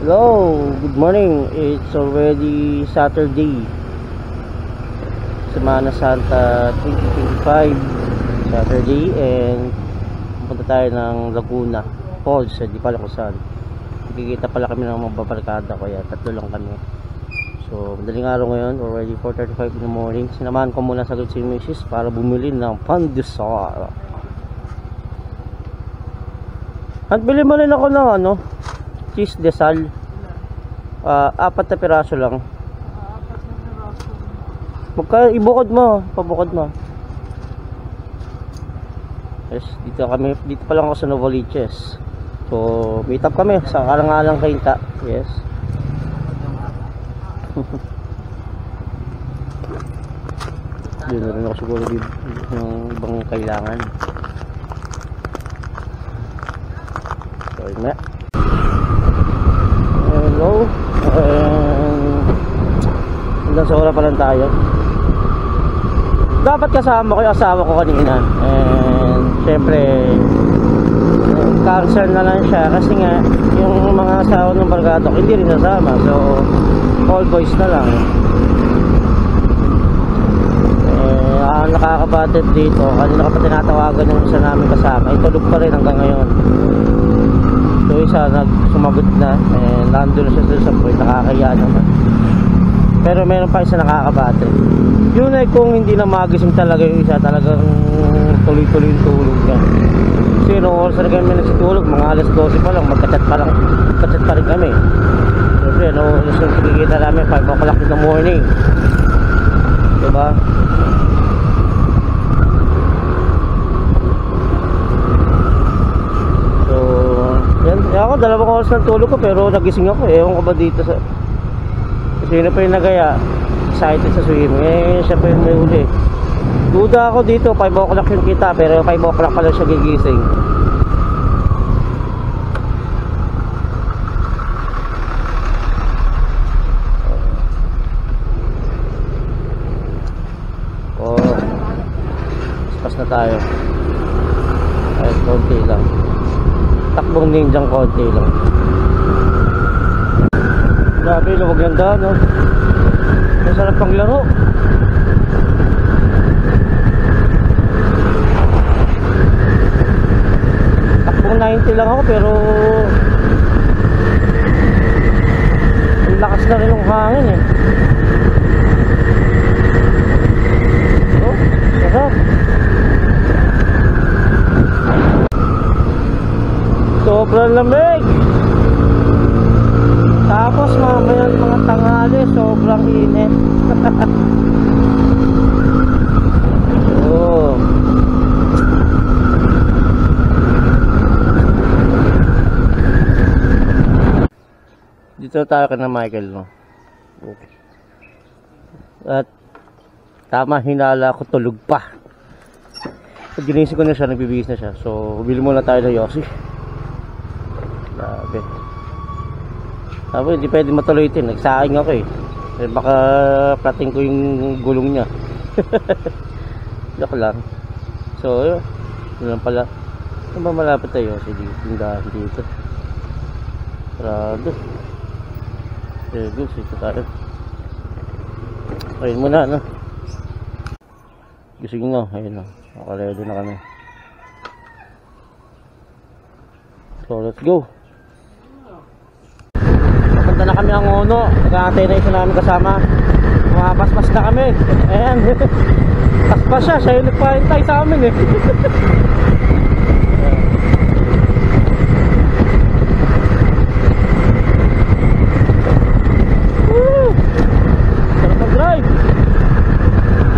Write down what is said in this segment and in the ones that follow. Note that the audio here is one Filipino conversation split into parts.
Hello, good morning. It's already Saturday, Semana Santa 2025 Saturday, and pupunta tayo ng Laguna Falls, di pala kung saan. Nakikita pala kami ng mga babarkada, kaya tatlo lang kami. So madaling araw ngayon, already 4:35 in the morning. Sinamahan ko muna saglit si Mrs. para bumili ng pandesal. At bili mo rin ako ng cheese desal. 4 na piraso lang. Ibukod mo, pabukod mo. Yes, dito pa lang ako sa Novaliches. So, meet up kami sa Alang-Alang Kainta. Yes. Doon na rin ako siguro ng ibang kailangan. So, yun na. Hello. Hanggang sa oras pa lang tayo. Dapat kasama ko yung asawa ko kanina. And syempre cancel na lang siya kasi nga yung mga asawa ng barkada ko hindi rin nasama. So all boys na lang. Ang nakakabatid dito, kanina ka pa tinatawagan yung isa namin kasama, itulog pa rin hanggang ngayon. So isa sumagot na, nandun na siya sa point, nakakaya naman. Pero meron pa isa nakakabate. Yun ay kung hindi na magising talaga yung isa, talagang tuloy-tuloy yung tulog niya. Kasi noong oras na kami nagsitulog, mga alas 12 pa lang, magka-chat pa rin kami. Siyempre, yung kikita namin 5 o'clock in the morning, diba? Ako, 2 oras ng tulog ko pero nagising ako. Ewan ko ba dito sa... Sino pa yung nagaya? Excited sa swimming. Siya pa yung may uli. Duda ako dito, 5 o'clock yung kita, pero 5 o'clock pala siya gigising. Pas na tayo. Kahit konti lang. Takbong ninjang konti lang. Grabe, luwag ng daan, no? Masarap pang laro. Takbong 90 lang ako, pero ang lakas na rin ng hangin, eh. Oh, sarap. Sobrang lamig. Tapos mamaya mga tanghali, sobrang init. Oh. Dito tayo kay Michael, no? Okay. At tama, hinala ko, tulog pa. Pag ginising ko na siya, nagbibihis na siya. So, bili muna tayo ng Yossi. Grabe. Sabi, hindi pwede matuloy ito. Nagsaing ako, eh. Baka plating ko yung gulong niya. Joke lang. So, yun lang pala. Ano ba malapit tayo? Sige, tindahan dito. Sarado. Sige, sito tayo. Ayun muna, no? Gising na. Ayun na. Nakaredo na kami. So, let's go. Punta na kami ang Uno. Nag-aantay na isa namin kasama. Mapaspas na kami. Ayan. Paspas siya yung nagpahintay sa amin, eh. Sarap mag-drive.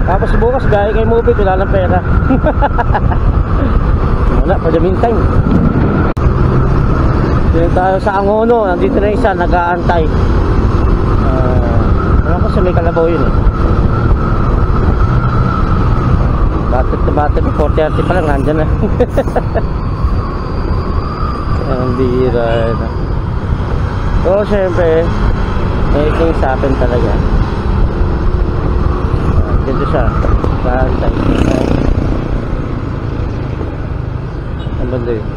Tapos bukas gaya kay movie, wala ng pera. Wala, for the meantime. Dito tayo sa Angono, nandito na isa, nag-aantay. Ano ko sa may Kalabaw yun, eh. Batet 4:30 pa lang, nandyan na. Ang bira na. So syempre, may things happen talaga. Dito siya, nag-aantay. Ang banda yun.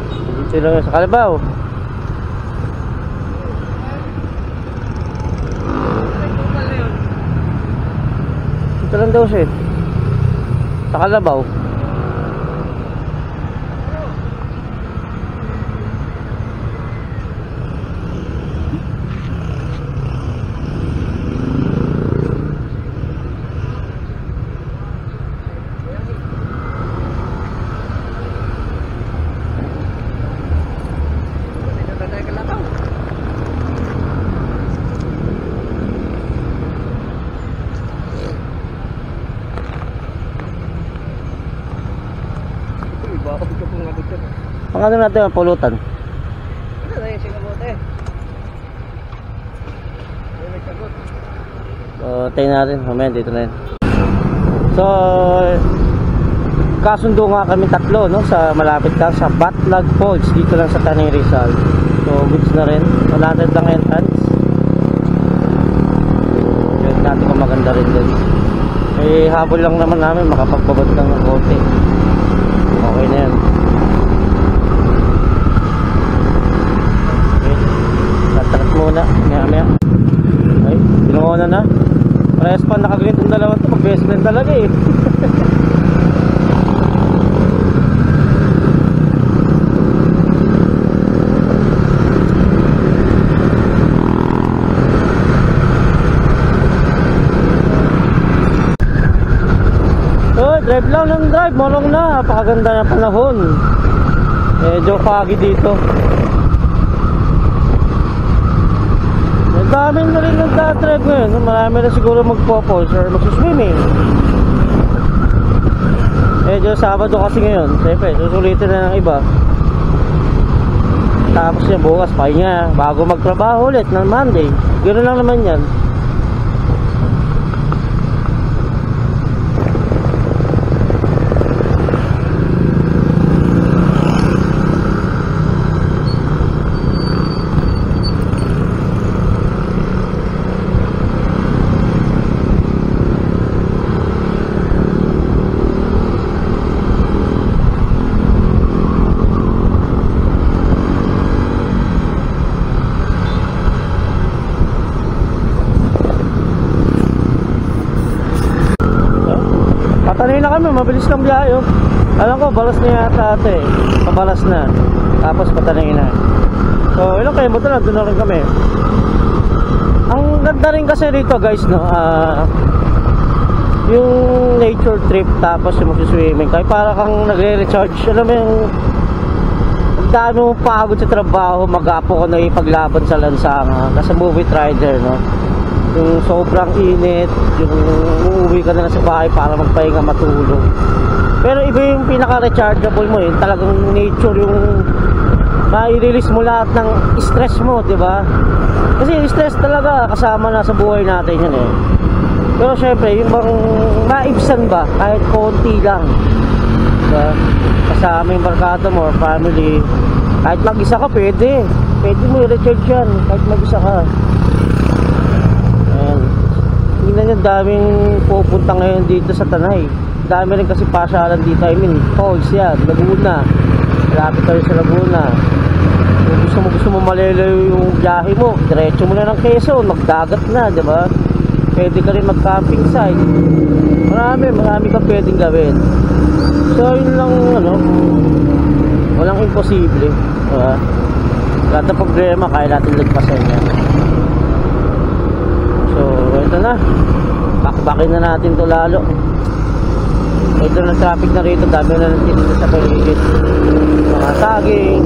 Dito lang sa Kalabaw. Ito lang daw siya eh. Sa Kalabaw. Ang ano natin ang pulutan. Ano na yung sinabote? May sagot. So, tayo natin. Mamaya dito na yun. So, kasundo nga kami tatlo, no? Sa malapit lang sa Batlag Falls. Dito lang sa Tanay Rizal. So, goods na rin. 100 lang entrance. Check natin kung maganda rin din. Eh, habol lang naman namin. Makapagbabad lang ng konti. Okay na yan. Tatakot muna, maya. Ay, pinungunan na. Parehas pa nakagreen itong dalawa ito. Mag-best friend talaga eh. So, drive lang ng drive. Morong na. Napakaganda na panahon. Medyo foggy dito. Dami na rin nagtatrive ngayon. Marami na siguro magpo-pose or magsuswimming. Medyo Sabado kasi ngayon. Siyempre, susulitin na ng iba. Tapos yan, bukas pahinga bago magtrabaho ulit ng Monday. Ganoon lang naman yan. Patanay na kami, mabilis lang biyahe oh. Alam ko, balas na yata ate. Pabalas na. Tapos patanay na. So, ilang kayo mo lang, doon na rin kami. Ang ganda rin kasi rito guys, no? Yung nature trip, tapos yung mag-swimming. Kaya para kang nagre-recharge. Alam mo yung dami mong pagod sa trabaho, mag-apo ko na ipaglaban sa lansangan. Kasi movie rider, no? Yung sobrang init, yung uuwi ka na lang sa bahay para magpahinga, matulog. Pero iba yung pinaka-rechargeable mo, yung talagang nature, yung mai-release mo lahat ng stress mo, di ba? Kasi yung stress talaga kasama na sa buhay natin yan eh. Pero syempre, yung bang maibsan ba, kahit konti lang, diba? Kasama yung barkada mo or family, kahit mag-isa ka, pwede mo i-recharge yan, kahit mag-isa ka. Tingnan nyo, daming pupunta ngayon dito sa Tanay. Dami rin kasi pasyalan dito. I mean, falls yan, Laguna. Malapit tayo sa Laguna. Kung gusto mo malalayo yung biyahe mo, diretso mo na ng Quezon, magdagat na, di ba? Pwede ka rin mag-camping site. Marami ka pwedeng gawin. So, yun lang, ano, walang imposible. Diba? Lahat ng problema, kaya natin lagpasan yan. So, ito na. Bakbakin na natin to lalo. Ito na traffic na rito. Dami na ng tinita sa paligid. Mga saging,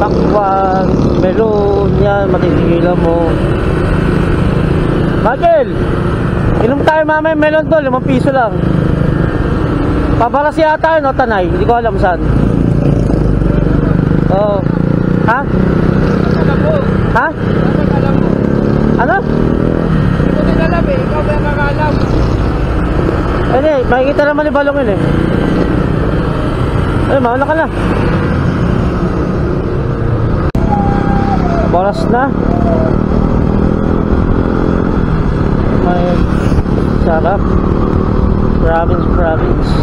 pakwan, melon, yan. Matitigilan mo. Michael! Inom tayo mamaya melon to. 5 piso lang. Pabalas yata yun o Tanay. Hindi ko alam saan. Oo. Ha? Ha? Ano? Alam eh, ikaw ba yung makakalam? Hindi, makikita naman ni Balong yun eh. Ay, mauna ka na. Boras na. May sarap. Province.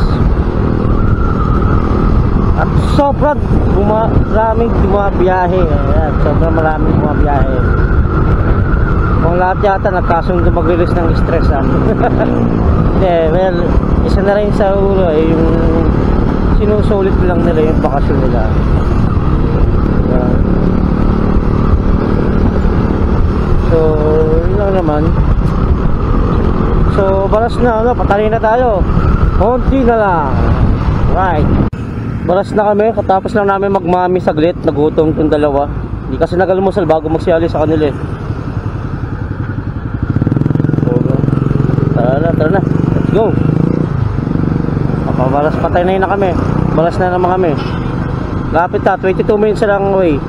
At sobrang maraming bumabiyahe. Ayan, sobrang maraming bumabiyahe. Kung lahat yata nagkasundo mag-release ng stress ha. Hindi, well, isa na rin sa ulo yung sinusulit lang nila yung bakasyon nila. So, yun lang naman. So, baras na, patali na tayo. Konti na lang. Right. Baras na kami, katapos lang namin magmami saglit. Nagutom itong dalawa. Hindi kasi nagalmusal bago magsiyali sa kanila eh. So, tara na. Let's go. Baras patay na kami. Baras na naman kami. Lapit na, 22 minutes lang away.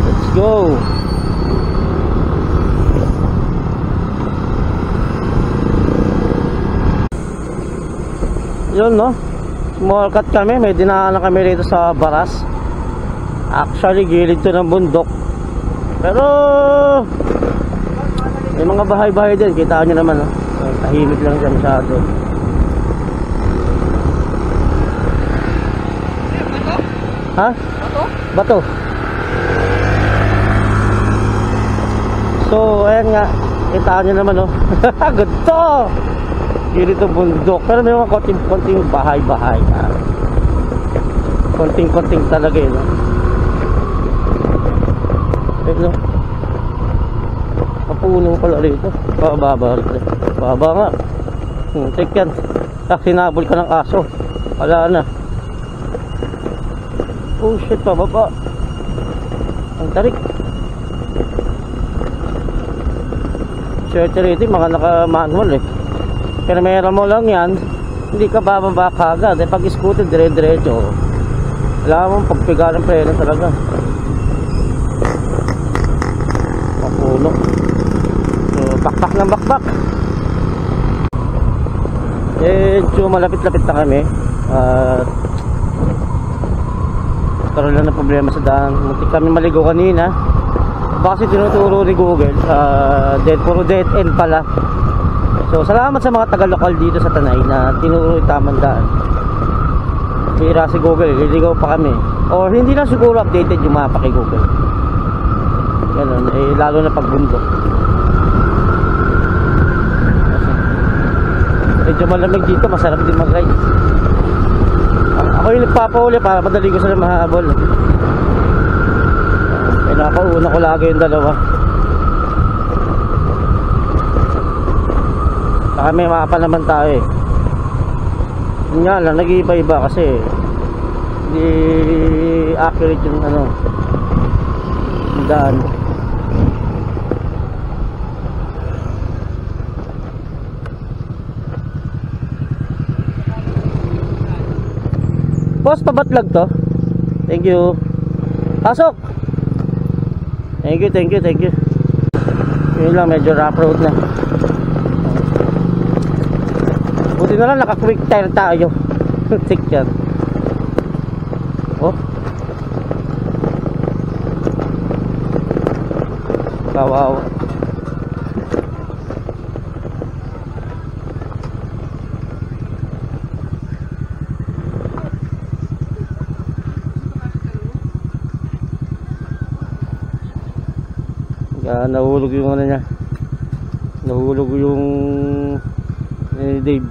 Let's go. Yun no, small cut kami, may dinaanan kami rito sa Baras. Actually gilid to ng bundok, pero may mga bahay-bahay din, kita nyo naman no? Tahimik lang dyan masyado. Ha? Bato? So ayan nga, kita nyo naman no. Ganito gilid ng bundok, pero may mga konting bahay-bahay, konting talaga yun, no? Ito kapuno pala rito, bababa rito, baba nga. Take yan, sinabol ka ng aso, wala na. Oh shit, pababa ang tarik. Swerte rito mga naka-manual eh, pero meron mo lang yan, hindi ka bababa kagad eh. Pag scooter dire-diretso, alam mo pagpiga ng preno talaga. Mapuno. So bakbak ng bakbak. So malapit-lapit na kami. Karoon lang ng problema sa daan. Muntik kami maligo kanina. Baka kasi tinuturo ni Google, puro dead end pala. So salamat sa mga taga-lokal dito sa Tanay na tinuro yung tamang daan. Hira si Google, liligaw pa kami. O hindi na siguro updated yung mapa kay Google. Ganun, eh lalo na pagbundok. Medyo malamig dito, masarap din mag-ride. Ako yung nagpapauli para madali ko sila mahabol. Eh nakauna ko lagi yung dalawa. Saka may mapa naman tayo eh. Yun nga lang, nag-iiba-iba kasi hindi accurate yung yung daan. Boss, pabatlag to. Thank you. Pasok. Thank you. Yun lang, medyo rough road na. Buti na lang naka-quick tire tayo. Tik yan. Oh. Kawawa. Nahulog yung niya. Nahulog yung Dave.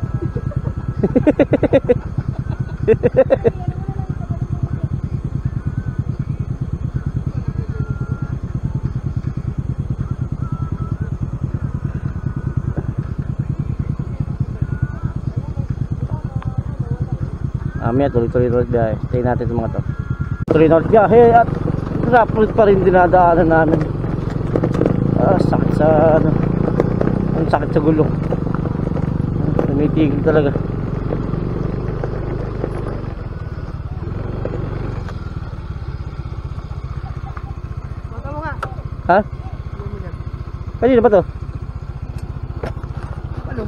Mamaya tuloy-tuloy biyahe. Stay natin sa mga to. Tuloy biyahe at rapid pa rin dinadaanan namin. Sakit sa ang sakit sa gulong. Tumitigil talaga. Mata mo nga. Ha? Kanina ba to? Ano?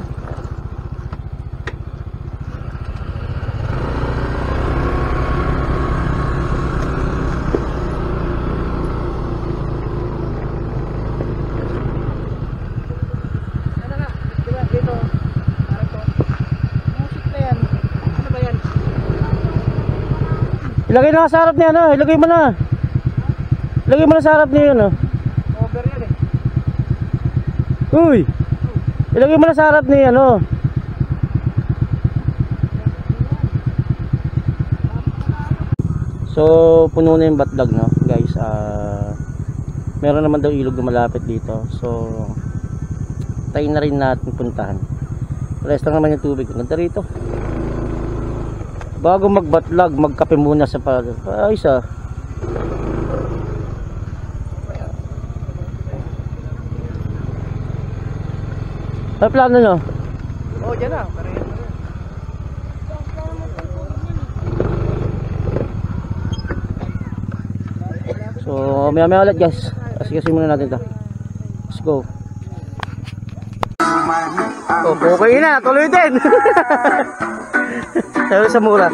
Ilagay na sa harap niya, ilagay mo na. Lagay mo na sa harap niyo yun, oh. Over yan eh. Uy! Ilagay mo na sa harap niyo, ano. So, puno na yung batdag, no, guys. Meron naman daw ilog na malapit dito. So, tayo na rin natin puntahan. Rest lang naman yung tubig. Ganda rito. Bago magbatlag, magkape muna sa ayos ah. Ano plano nyo? Oh, dyan na. So, maya ulit guys. Kasi muna natin ito. Let's go. Oh, okay na. Tuloy din. Tayo sa mura.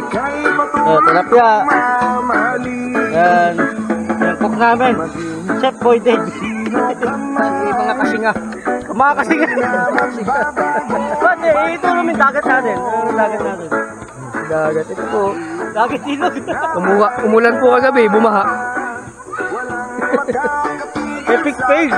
Tilapia. Yan. Yung cook namin. Chef Boy Dave. Mga kasinga. Mga kasinga. Ba't ito namin dagat natin. Dagat natin. Dagat. Ito po. Dagat dito. Umulan po kagabi. Bumaha. Epic fail.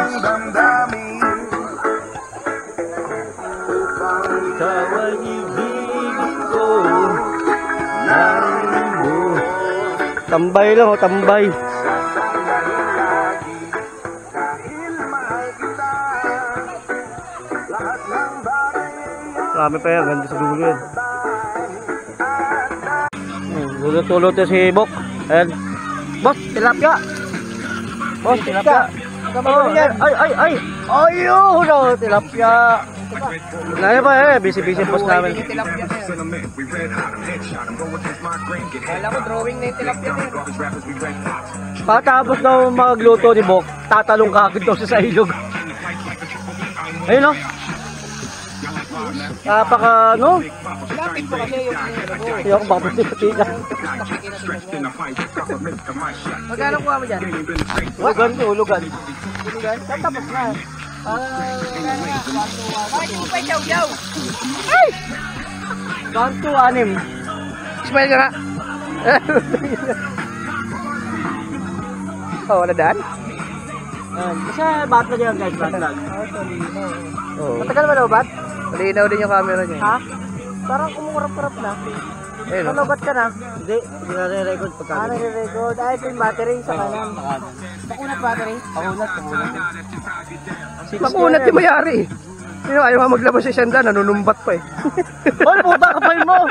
Tambay lang, oh, tambay. Marami pa yan, ganda sa dulo yan. Lulot-tulot si Bok. Ayan. Boss, tilapia. Boss, tilapia. Ay. Ayun, no, tilapia. Naya pa busy boss namin. Kala ko drawing na yung tilapia na yun. Patapos daw magluto ni Bok, tatalong ka agad daw siya sa ilog. Ayun, no. Napaka, no? Lapit po kasi yung Ayoko, baka tika. Magkano kuha mo dyan? Ulugan. Tapos na. Bakit mo pa yaw-yaw? Ay! 1, 2, 6. Smile ka nga. Oh, wala daan? Kasi bat na dyan guys, bat lang. Matagal ba daw bat? Malinaw din yung camera niya. Ha? Parang kumurap-kurap na. Ayun, no? Malobat ka na? Hindi nare-record pagka. Nare-record. Ito yung battery sa kanan. Pakunat battery? Pakunat. Pakunat yung mayari. Sino ayaw nga maglabas si Shanda, nanunumbat pa eh. Hoy, puta kapal mo.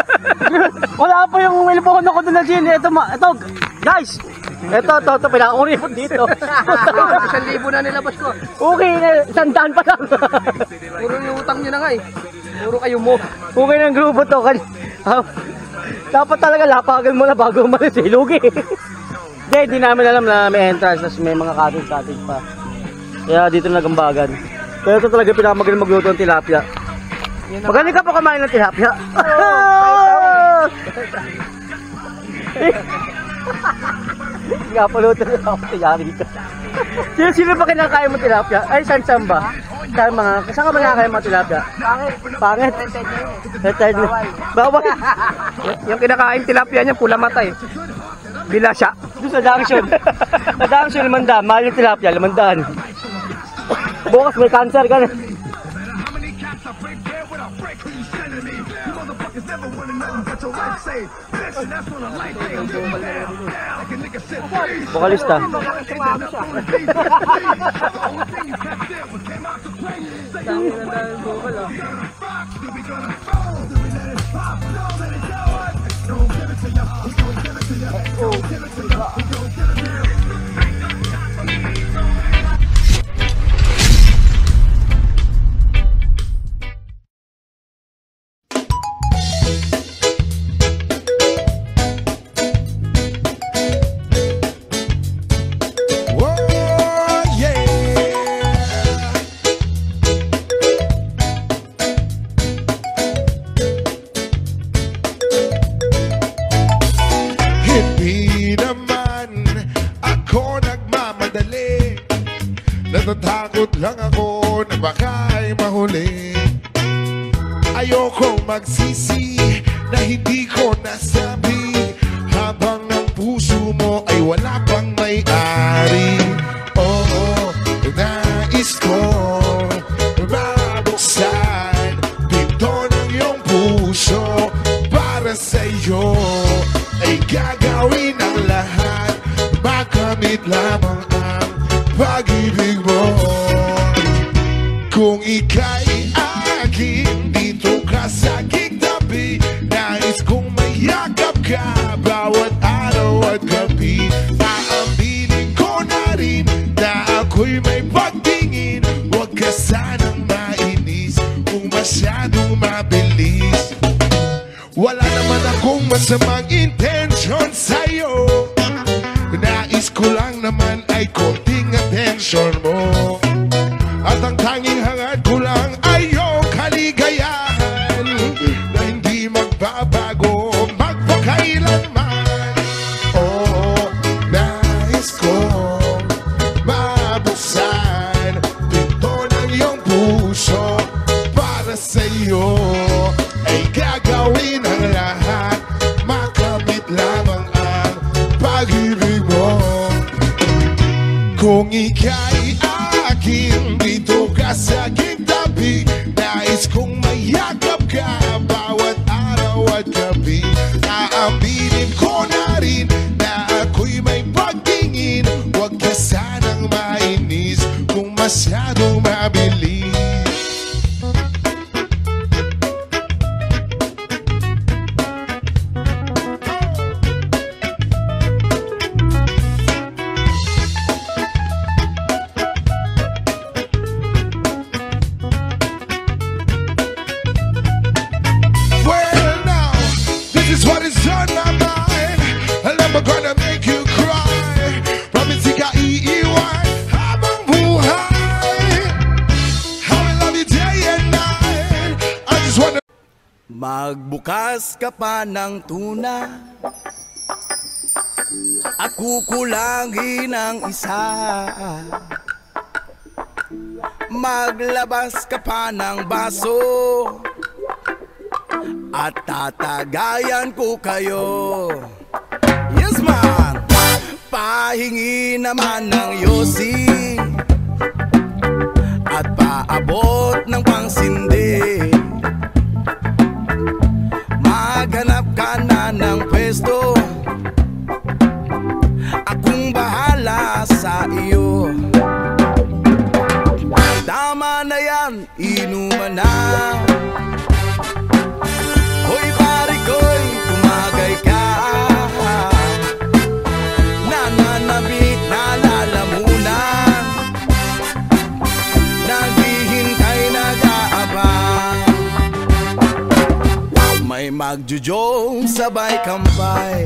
Wala pa yung cellphone ko doon na Jin. Ito guys. Ito pinakuripot dito. 1,000 na nilabas ko. Okay na, 100 pa lang. Puro yung utang nyo na nga eh. Puro kayo mo. Okay ng grupo to. Dapat talaga lapagan mo na bago umalis eh. Lugi. Hindi namin alam na may entrance. Tapos may mga cottage pa. Kaya dito nagambagan. Pero ito talaga pinakamagaling magluto ng tilapia. Magaling ka pa kumain ng tilapia. Nga paluto na ako tiyari ka. Sino ba kinakain mo tilapia? Ay, saan ba? Saan ka ba nakakain mo tilapia? Pangit. Retired na. Bawal. Yung kinakain tilapia niya, pula mata eh. Bila siya. Doon sa Dangsyon. Sa Dangsyon, 500. Mahal yung tilapia, 500. Bukas may cancer ka na. Vokalista. Natatakot lang ako na baka'y mahuli. Ayokong magsisi na hindi ko nasabi, habang ang puso mo ay wala pang may-ari. Nais kong mabuksan pinto ng iyong puso. Para sa'yo ay gagawin ang lahat, makamit lamang ang pag-ibig mo. Kung ika'y akin, dito ka sa aking tabi. Nais kong mayakap ka bawat araw at gabi. Aaminin ko na rin na ako'y may pagtingin. Huwag ka sanang mainis kung masyadong mabilis. Wala naman akong masamang intensyon sa'yo. Nais ko lang naman ay konting atensyon mo. At ang tanging hangad ko lang ay iyong kaligayahan na hindi magbabago magpakailanman. Oh, nais kong mabuksan pinto ng iyong puso. Para sa'yo ay gagawin ang lahat, makamit lamang ang pag-ibig mo. Kung ika'y akin, dito ka sa aking tabi. Nais kong mayakap ka bawat araw at gabi. Aaminin ko na rin na ako'y may pagtingin. Huwag ka sanang mainis kung masyadong mabilis. Magbukas ka pa ng tuna at kukulangin ang isa. Maglabas ka pa ng baso at tatagayan ko kayo. Yes man! Pahingi naman ng yosi at paabot ng pangsindi. Maghanap ka na ng pwesto, akong bahala sa iyo. Tama na yan, inuman na. Hoy pare ko'y tumagay ka. Nananabik na lalamunan, naghihintay nag-aabang. May magjujong sabay kampay,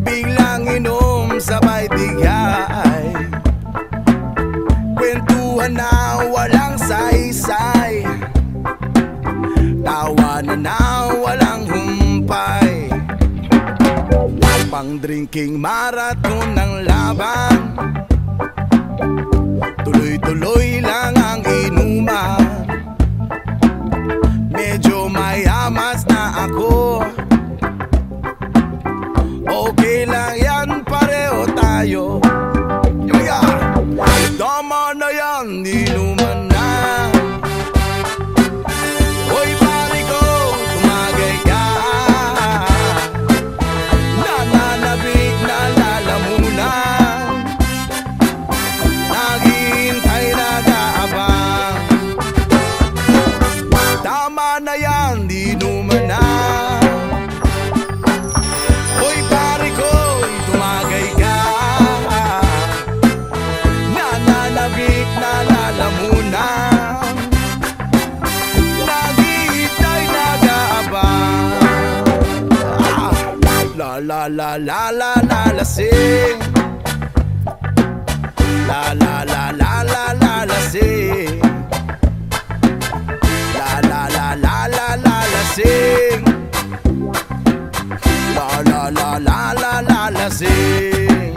biglang inom sabay bigay. Kwentuhan na walang saysay, tawanan na walang humpay. Pang drinking marathon ng laban, tuloy-tuloy lang ang inuman. Medyo mayamas na ako, okay lang yan, pareho tayo. Tama na yan, inuman na. Hoy pare ko, tumagay ka. Nananabik na lalamunan, naghihintay nag-aabang. Tama na yan, inuman na. Hoy pare ko, tumagay ka. Nananabik na lalamunan, naghihintay nag-aabang. La la la la la la lasing. La la la la la la lasing. La la la la la la lasing. La la la la la la lasing.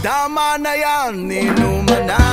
Tama na yan, inuman na.